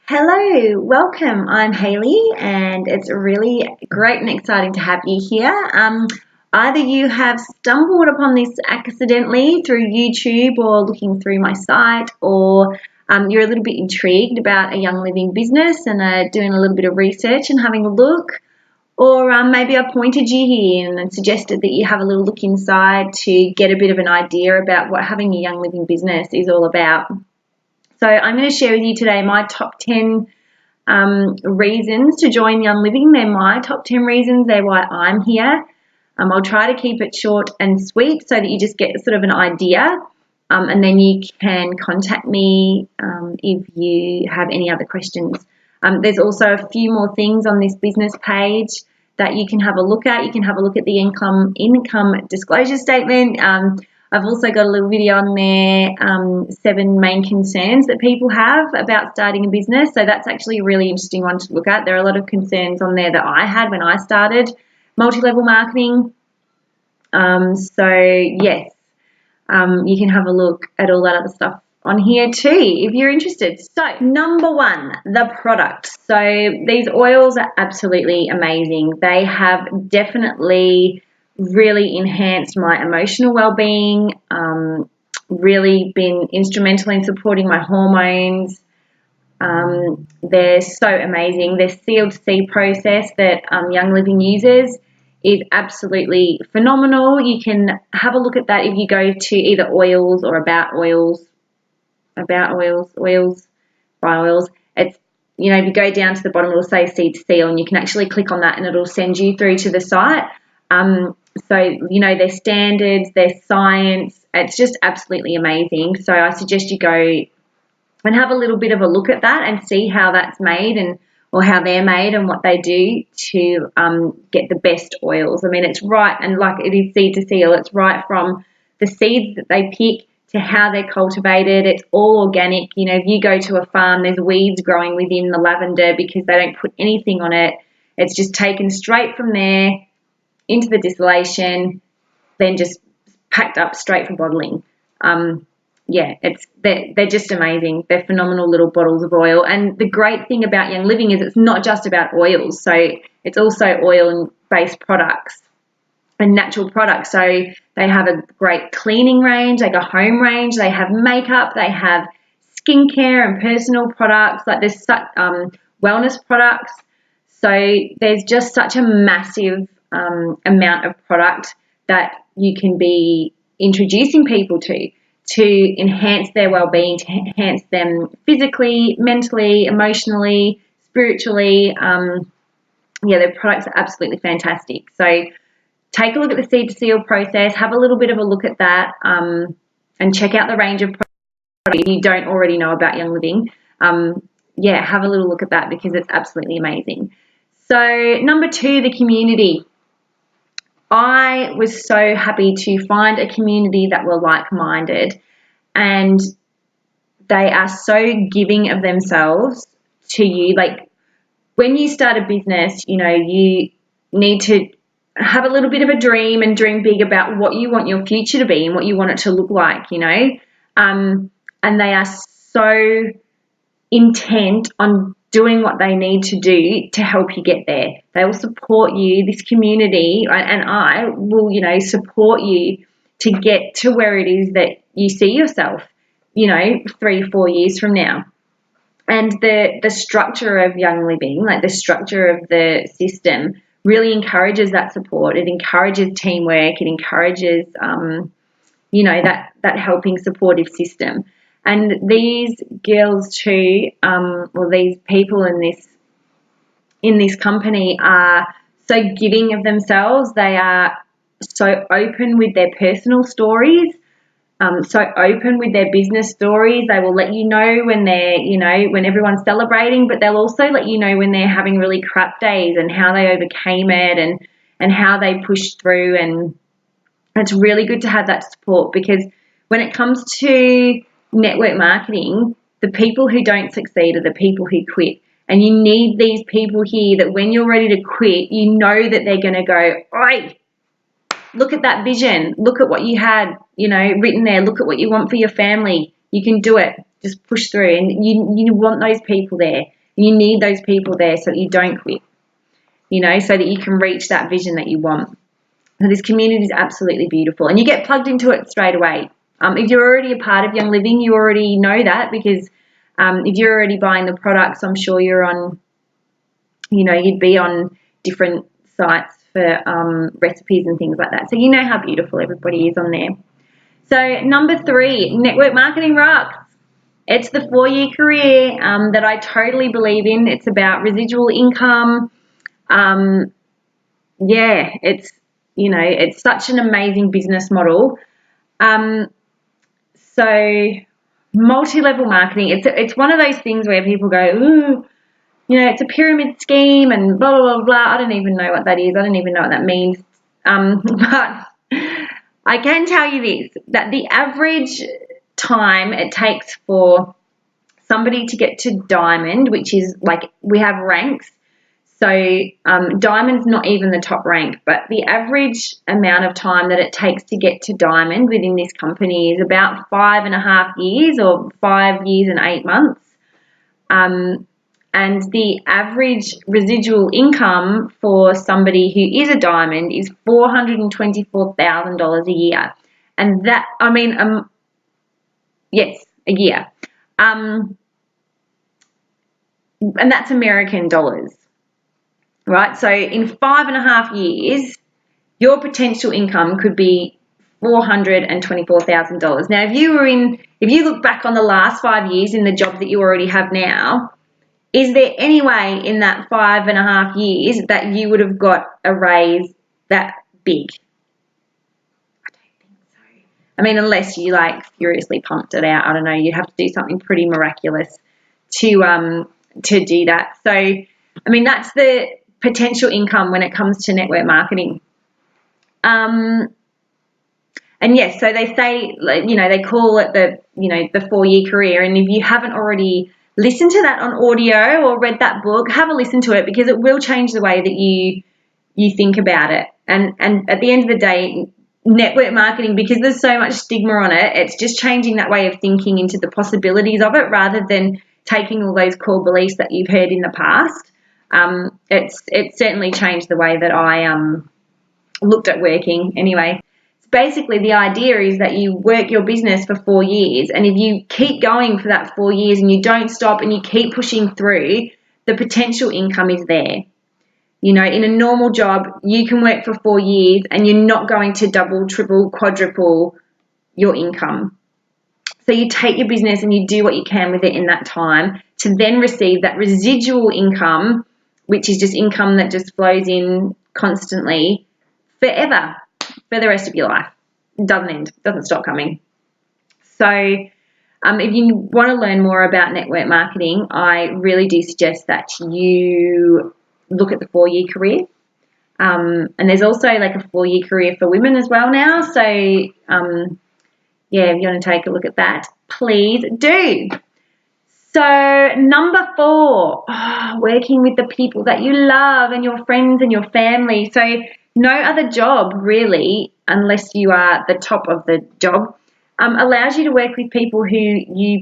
Hello, welcome. I'm Hayley, and it's really great and exciting to have you here. Either you have stumbled upon this accidentally through YouTube or looking through my site, or you're a little bit intrigued about a Young Living business and are doing a little bit of research and having a look, or maybe I pointed you here and suggested that you have a little look inside to get a bit of an idea about what having a Young Living business is all about. So I'm going to share with you today my top 10 reasons to join Young Living. They're my top 10 reasons. They're why I'm here. I'll try to keep it short and sweet so that you just get sort of an idea, and then you can contact me if you have any other questions. There's also a few more things on this business page that you can have a look at. You can have a look at the income disclosure statement. I've also got a little video on there, 7 main concerns that people have about starting a business. So that's actually a really interesting one to look at. There are a lot of concerns on there that I had when I started multi-level marketing. So yes, you can have a look at all that other stuff on here too if you're interested. So number 1, the product. So these oils are absolutely amazing. They have definitely really enhanced my emotional well-being, really been instrumental in supporting my hormones. They're so amazing. Their CLC process that Young Living uses is absolutely phenomenal. You can have a look at that if you go to either oils or about oils, by oils. It's, if you go down to the bottom, it'll say seed to seal, and you can actually click on that and it'll send you through to the site. So, their standards, their science, it's just absolutely amazing. So I suggest you go and have a little bit of a look at that and see how that's made or how they're made and what they do to get the best oils. I mean, it's right, and like it is seed to seal, it's right from the seeds that they pick to how they're cultivated. It's all organic. If you go to a farm, there's weeds growing within the lavender because they don't put anything on it. It's just taken straight from there into the distillation, then just packed up straight for bottling. They're just amazing. They're phenomenal little bottles of oil. And the great thing about Young Living is it's not just about oils. So it's also oil-based products and natural products. So they have a great cleaning range, like a home range. They have makeup. They have skincare and personal products. Like there's wellness products. So there's just such a massive amount of product that you can be introducing people to enhance their well-being, to enhance them physically, mentally, emotionally, spiritually. Their products are absolutely fantastic. So take a look at the seed to seal process, have a little bit of a look at that, and check out the range of products you don't already know about Young Living. Have a little look at that because it's absolutely amazing. So number 2, the community. I was so happy to find a community that were like-minded, and they are so giving of themselves to you. Like when you start a business, you need to have a little bit of a dream and dream big about what you want your future to be and what you want it to look like, and they are so intent on doing what they need to do to help you get there. They will support you, this community, and I will, support you to get to where it is that you see yourself, 3-4 years from now. And the structure of Young Living, like the structure of the system, really encourages that support. It encourages teamwork. It encourages, that helping supportive system. And these girls too, these people in this company are so giving of themselves. They are so open with their personal stories, so open with their business stories. They will let you know when they're, when everyone's celebrating, but they'll also let you know when they're having really crap days and how they overcame it and how they pushed through. And it's really good to have that support, because when it comes to network marketing, the people who don't succeed are the people who quit. And you need these people here that when you're ready to quit, that they're going to go, oi, look at that vision. Look at what you had, written there. Look at what you want for your family. You can do it. Just push through. And you want those people there. You need those people there so that you don't quit, you know, so that you can reach that vision that you want. So this community is absolutely beautiful, and you get plugged into it straight away. If you're already a part of Young Living, you already know that, because if you're already buying the products, I'm sure you're on, you know, you'd be on different sites for recipes and things like that. So you know how beautiful everybody is on there. So number 3, network marketing rocks. It's the 4-year career that I totally believe in. It's about residual income. Yeah, it's, you know, it's such an amazing business model. So multi-level marketing, it's one of those things where people go, ooh, you know, it's a pyramid scheme and blah, blah, blah, blah. I don't even know what that is. I don't even know what that means. But I can tell you this, that the average time it takes for somebody to get to diamond, which is like, we have ranks. So diamond's not even the top rank, but the average amount of time that it takes to get to diamond within this company is about 5.5 years, or 5 years and 8 months. And the average residual income for somebody who is a diamond is $424,000 a year. And that, I mean, yes, a year. And that's American dollars, right? So in 5.5 years, your potential income could be $424,000. Now, if you look back on the last 5 years in the job that you already have now, is there any way in that 5.5 years that you would have got a raise that big? I don't think so. I mean, unless you like furiously pumped it out, I don't know, you'd have to do something pretty miraculous to do that. So, I mean, that's the potential income when it comes to network marketing. And yes, so they say, you know, they call it the 4-year career. And if you haven't already listened to that on audio or read that book, have a listen to it, because it will change the way that you think about it. And at the end of the day, network marketing, because there's so much stigma on it, it's just changing that way of thinking into the possibilities of it, rather than taking all those core beliefs that you've heard in the past. It's certainly changed the way that I looked at working anyway. Basically, the idea is that you work your business for 4 years, and if you keep going for that 4 years and you don't stop and you keep pushing through, the potential income is there. You know, in a normal job, you can work for 4 years and you're not going to double, triple, quadruple your income. So you take your business and you do what you can with it in that time to then receive that residual income, which is just income that just flows in constantly forever, for the rest of your life. It doesn't end, doesn't stop coming. So if you want to learn more about network marketing, I really do suggest that you look at the 4-year career. And there's also like a 4-year career for women as well now. So yeah, if you want to take a look at that, please do. So number 4, working with the people that you love and your friends and your family. So no other job really, unless you are the top of the job, allows you to work with people who you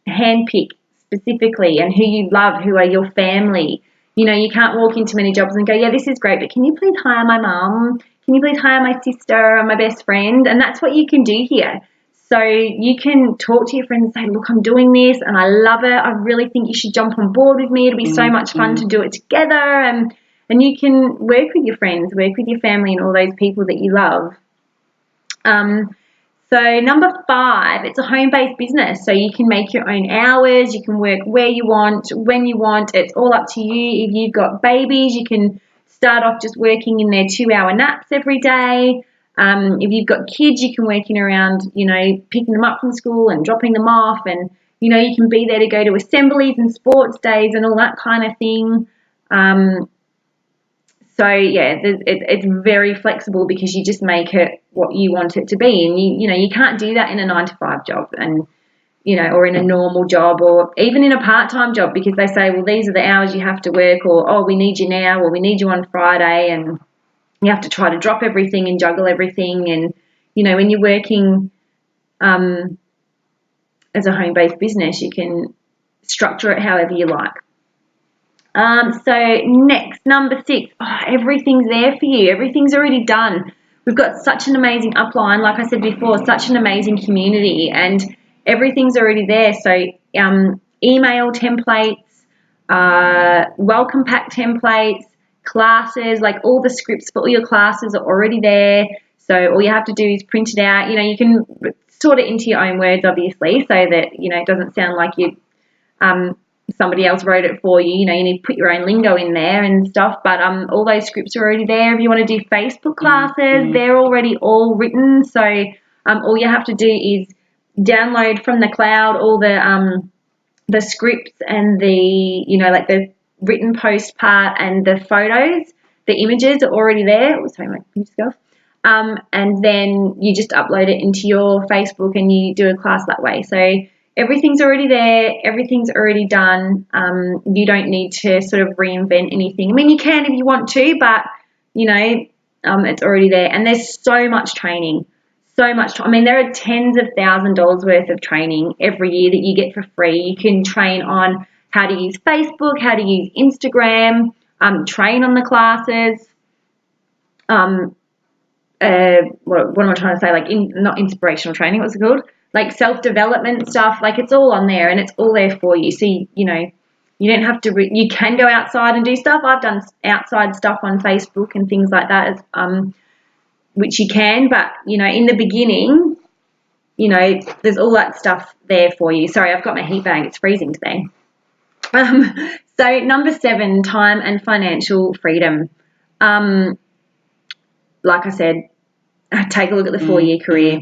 handpick specifically, and who you love, who are your family. You know, you can't walk into many jobs and go, yeah, this is great, but can you please hire my mum? Can you please hire my sister or my best friend? And that's what you can do here. So you can talk to your friends and say, look, I'm doing this and I love it. I really think you should jump on board with me. It'll be so much fun to do it together. And you can work with your friends, work with your family and all those people that you love. So number 5, it's a home-based business. So you can make your own hours. You can work where you want, when you want. It's all up to you. If you've got babies, you can start off just working in their 2-hour naps every day. If you've got kids, you can work in around, you know, picking them up from school and dropping them off. And, you know, you can be there to go to assemblies and sports days and all that kind of thing. So, yeah, it's very flexible, because you just make it what you want it to be. And, you know, you can't do that in a 9-to-5 job, and, you know, or in a normal job, or even in a part-time job, because they say, well, these are the hours you have to work, or, oh, we need you now, or we need you on Friday, and you have to try to drop everything and juggle everything. And, you know, when you're working as a home-based business, you can structure it however you like. So next, number 6, everything's there for you. Everything's already done. We've got such an amazing upline, like I said before, such an amazing community, and everything's already there. So email templates, welcome pack templates, classes, like all the scripts for all your classes are already there. So all you have to do is print it out. You can sort it into your own words, obviously, so that, it doesn't sound like you somebody else wrote it for you. You need to put your own lingo in there and stuff, but all those scripts are already there. If you want to do Facebook classes, they're already all written. So all you have to do is download from the cloud all the scripts and the, like the written post part and the photos. The images are already there. Oh, sorry, can you just go off? And then you just upload it into your Facebook and you do a class that way. So everything's already there. Everything's already done. You don't need to sort of reinvent anything. I mean, you can if you want to, but, it's already there. And there's so much training. So much. I mean, there are tens of $1,000s worth of training every year that you get for free. You can train on how to use Facebook, how to use Instagram, train on the classes. What am I trying to say? Like, not inspirational training, what's it called? Like self-development stuff. Like, it's all on there and it's all there for you. So, you don't have to, you can go outside and do stuff. I've done outside stuff on Facebook and things like that, which you can, but, in the beginning, there's all that stuff there for you. Sorry, I've got my heat bag. It's freezing today. So number 7, time and financial freedom. Like I said, take a look at the 4-year career.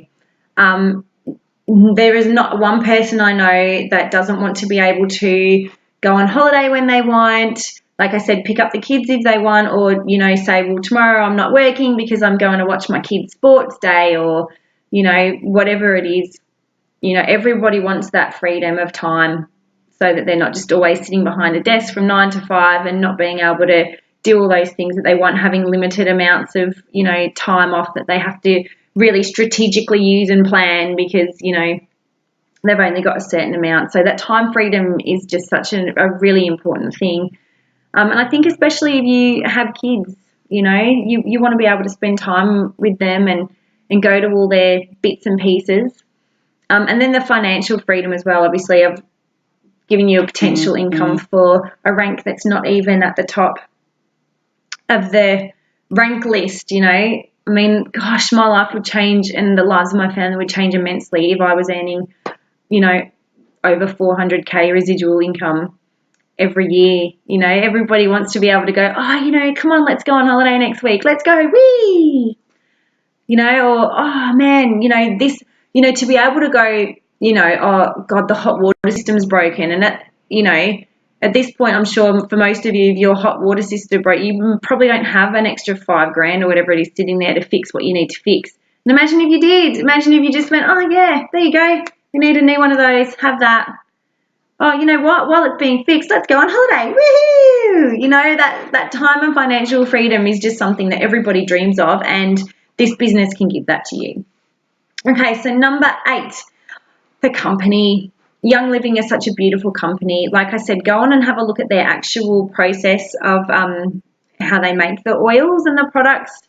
There is not one person I know that doesn't want to be able to go on holiday when they want. Like I said, pick up the kids if they want, or, say, well, tomorrow I'm not working because I'm going to watch my kids' sports day, or, whatever it is. Everybody wants that freedom of time so that they're not just always sitting behind a desk from 9 to 5 and not being able to do all those things that they want, having limited amounts of, time off that they have to really strategically use and plan because, they've only got a certain amount. So that time freedom is just such a really important thing. And I think especially if you have kids, you want to be able to spend time with them and go to all their bits and pieces. And then the financial freedom as well. Obviously, I've given you a potential income for a rank that's not even at the top of the rank list, I mean, gosh, my life would change and the lives of my family would change immensely if I was earning, over 400K residual income every year. Everybody wants to be able to go, come on, let's go on holiday next week. Let's go, whee! Or, oh man, this, to be able to go, oh God, the hot water system's broken. And that, at this point, I'm sure for most of you, if your hot water system broke, you probably don't have an extra $5,000 or whatever it is sitting there to fix what you need to fix. And imagine if you did. Imagine if you just went, oh yeah, there you go. We need a new one of those. Have that. Oh, you know what? While it's being fixed, let's go on holiday. Woohoo! That time and financial freedom is just something that everybody dreams of, and this business can give that to you. Okay, so number 8, the company. Young Living is such a beautiful company. Like I said, go on and have a look at their actual process of how they make the oils and the products.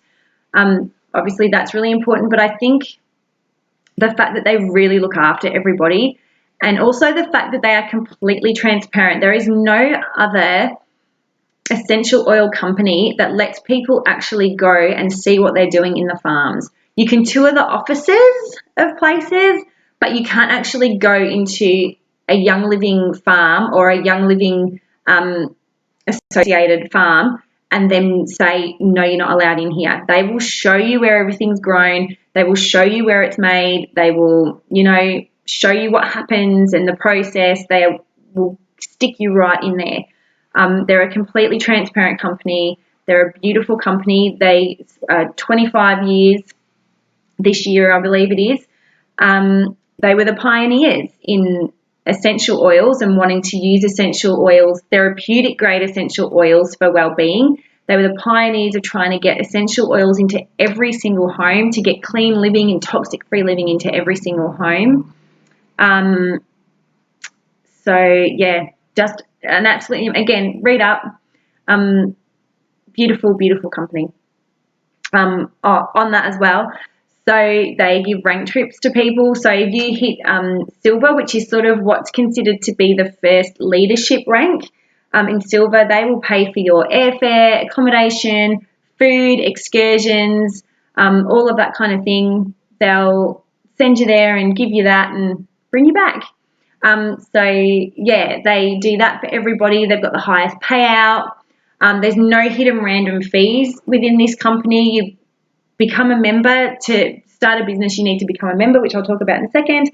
Obviously, that's really important, but I think the fact that they really look after everybody, and also the fact that they are completely transparent. There is no other essential oil company that lets people actually go and see what they're doing in the farms. You can tour the offices of places, but you can't actually go into a Young Living farm or a Young Living associated farm and then say, no, you're not allowed in here. They will show you where everything's grown. They will show you where it's made. They will, show you what happens and the process. They will stick you right in there. They're a completely transparent company. They're a beautiful company. They 25 years this year, I believe it is. They were the pioneers in essential oils and wanting to use essential oils, therapeutic grade essential oils for well-being. They were the pioneers of trying to get essential oils into every single home, to get clean living and toxic-free living into every single home. So, yeah, just an absolutely, again, read up, beautiful, beautiful company. On that as well. So they give rank trips to people. So if you hit silver, which is sort of what's considered to be the first leadership rank, in silver, they will pay for your airfare, accommodation, food, excursions, all of that kind of thing. They'll send you there and give you that and bring you back. So yeah, they do that for everybody. They've got the highest payout. There's no hidden random fees within this company. You become a member. To start a business, you need to become a member, which I'll talk about in a second.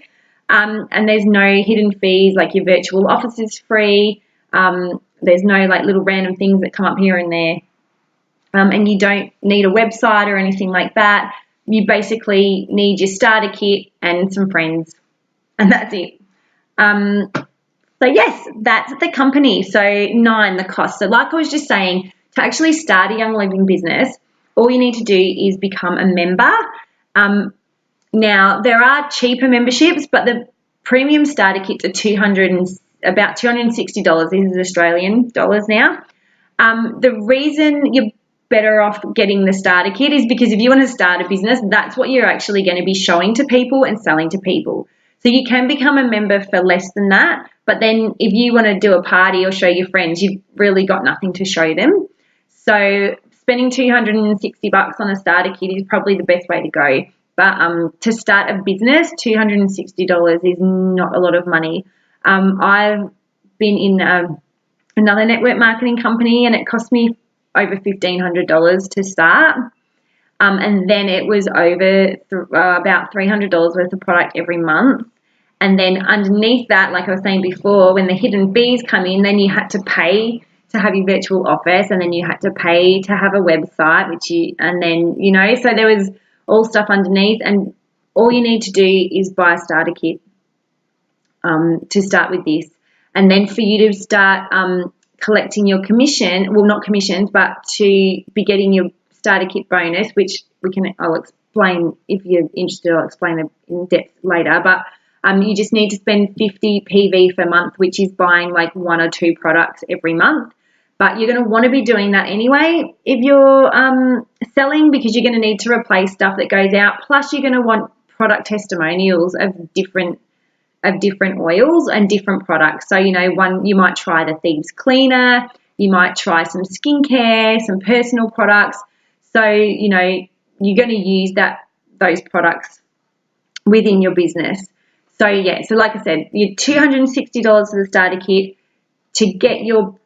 And there's no hidden fees, like your virtual office is free. There's no like little random things that come up here and there. And you don't need a website or anything like that. You basically need your starter kit and some friends, and that's it. So yes, that's the company. So 9, the cost. So like I was just saying, to actually start a Young Living business, all you need to do is become a member. Now there are cheaper memberships, but the premium starter kits are about $260. This is Australian dollars now. The reason you're better off getting the starter kit is because if you want to start a business, that's what you're actually going to be showing to people and selling to people. So you can become a member for less than that, but then if you want to do a party or show your friends, you've really got nothing to show them. So spending $260 on a starter kit is probably the best way to go. But to start a business, $260 is not a lot of money. I've been in another network marketing company, and it cost me over $1,500 to start. And then it was over about $300 worth of product every month. And then underneath that, like I was saying before, when the hidden fees come in, then you had to pay to have your virtual office, and then you had to pay to have a website, and then, so there was all stuff underneath, and all you need to do is buy a starter kit to start with this. And then for you to start collecting your commission, well, not commissions, but to be getting your starter kit bonus, which I'll explain if you're interested. I'll explain it in depth later. But you just need to spend 50 PV per month, which is buying like 1 or 2 products every month. But you're going to want to be doing that anyway if you're selling, because you're going to need to replace stuff that goes out. Plus, you're going to want product testimonials of different oils and different products. So, you might try the Thieves Cleaner, you might try some skincare, some personal products. So, you're going to use those products within your business. So, yeah, so like I said, you're $260 for the starter kit. To get your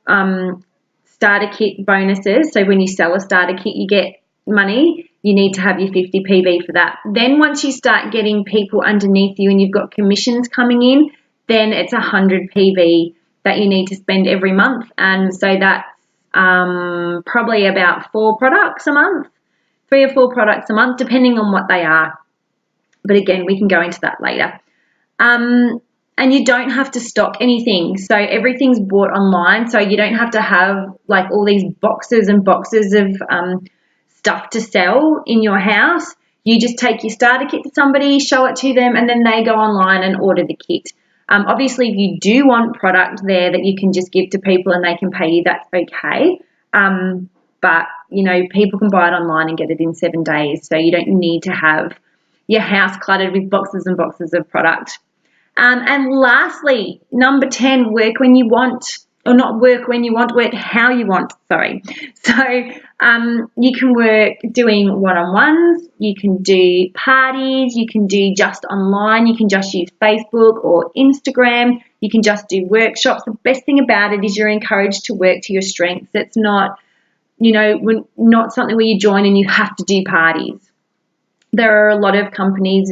starter kit bonuses, so when you sell a starter kit, you get money, you need to have your 50 PV for that. Then once you start getting people underneath you and you've got commissions coming in, then it's 100 PV that you need to spend every month. And so that's probably about 4 products a month, 3 or 4 products a month, depending on what they are. But again, we can go into that later. And you don't have to stock anything. So everything's bought online. So you don't have to have like all these boxes and boxes of stuff to sell in your house. You just take your starter kit to somebody, show it to them, and then they go online and order the kit. Obviously, if you do want product there that you can just give to people and they can pay you, that's okay. But, people can buy it online and get it in 7 days. So you don't need to have your house cluttered with boxes and boxes of product. And lastly, number 10, work when you want, or not work when you want, work how you want, sorry. So you can work doing one-on-ones, you can do parties, you can do just online, you can just use Facebook or Instagram, you can just do workshops. The best thing about it is you're encouraged to work to your strengths. It's not, not something where you join and you have to do parties. There are a lot of companies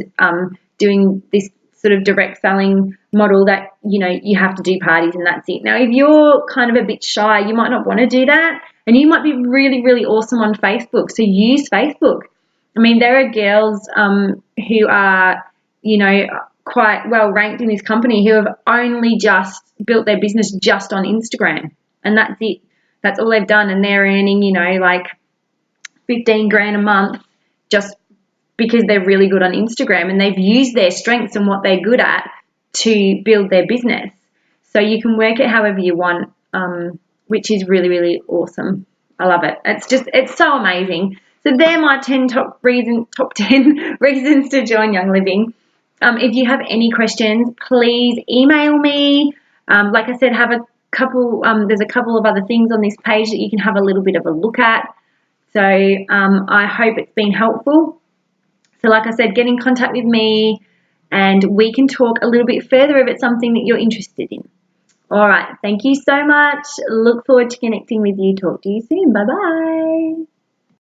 doing this sort of direct selling model that, you have to do parties and that's it. Now, if you're kind of a bit shy, you might not want to do that, and you might be really, really awesome on Facebook. So use Facebook. I mean, there are girls who are, quite well ranked in this company who have only just built their business just on Instagram, and that's it. That's all they've done, and they're earning, like 15 grand a month just because they're really good on Instagram, and they've used their strengths and what they're good at to build their business. So you can work it however you want. which is really, really awesome. I love it. It's so amazing. So they're my 10 top 10 reasons to join Young Living. If you have any questions, please email me. Like I said, there's a couple of other things on this page that you can have a little bit of a look at. So I hope it's been helpful. So like I said, get in contact with me and we can talk a little bit further if it's something that you're interested in. All right. Thank you so much. Look forward to connecting with you. Talk to you soon. Bye-bye.